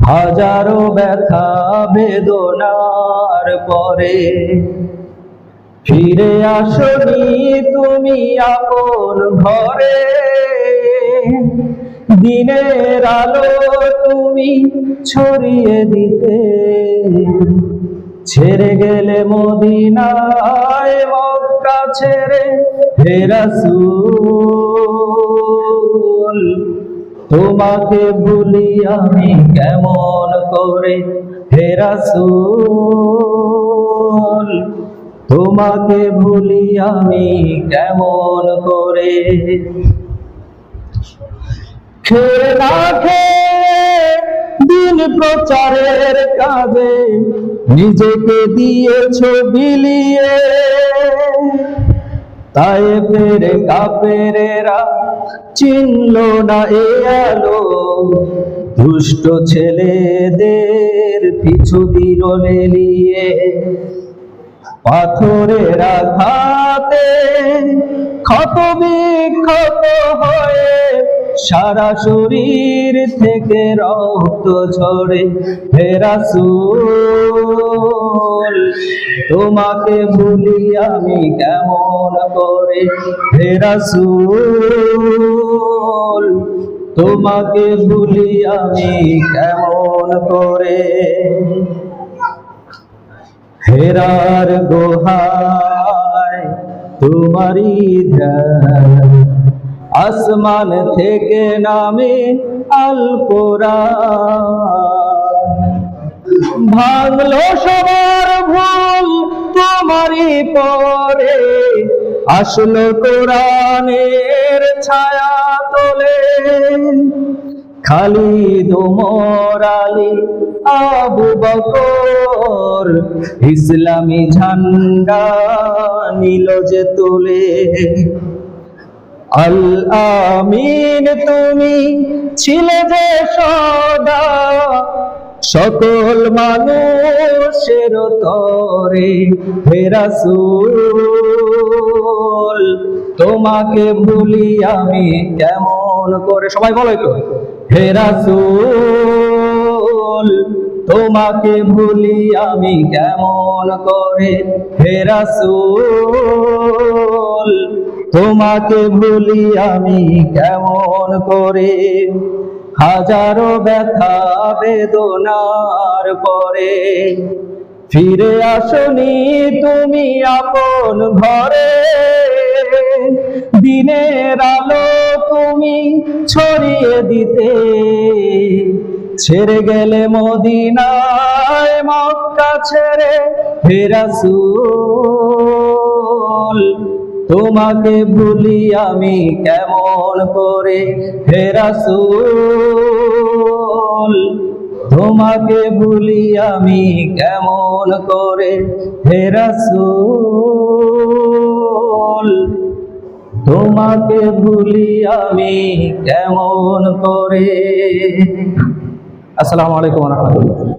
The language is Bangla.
হাজারো ব্যথা বেদনার পরে ফিরে আসনি তুমি আপন ঘরে। দিনের আলো তুমি ছড়িয়ে দিতে ছেড়ে গেলে মদিনায় মক্কা ছেড়ে। হে রাসূল তোমাকে ভুলি আমি কেমন করে। হে রাসূল তোমাকে ভুলি আমি কেমন করে। খেয়ে না খেয়ে দিন প্রচারের কাজে নিজেকে দিয়েছো বিলিয়ে। তায়েফের কাফেরেরা চিনল না এ আলো, দুষ্ট ছেলেদের পিছু দিল লেলিয়ে। পাথরের আঘাতে ক্ষত বিক্ষত হয়ে সারা শরীর থেকে রক্ত ঝরে। হে রাসূল তোমাকে ভুলি আমি কেমন করে। হে রাসূল তোমাকে ভুলি আমি কেমন করে। হেরার গুহায় তোমারি ধ্যান, আসমান থেকে নামে আল কোরআন। ভাঙলো সবার ভুল তোমারি পরে, আসলো কোরআনের ছায়া তোলে। খালিদ ওমর আলী আবু বকর ইসলামী ঝান্ডা নিল যে তুলে। আল আমিন তুমি ছিলে যে সদা সকল মানুষের তরে। হে রাসূল তোমাকে ভুলি আমি কেমন করে। সবাই বলো একটু। হে রাসূল তোমাকে ভুলি আমি কেমন করে। হে রাসূল তোমাকে ভুলি আমি কেমন করে। হাজারো ব্যথা বেদনার পরে ফিরে আসনি তুমি আপন ঘরে। দিনের আলো তুমি ছড়িয়ে দিতে ছেড়ে গেলে মদিনায় মক্কা ছেড়ে। হে রাসূল তোমাকে ভুলি আমি কেমন করে। হে রাসূল তোমাকে ভুলি আমি কেমন করে। হে রাসূল তোমাকে ভুলি আমি কেমন করে। আসসালামু আলাইকুম ওয়া রাহমাতুল্লাহ।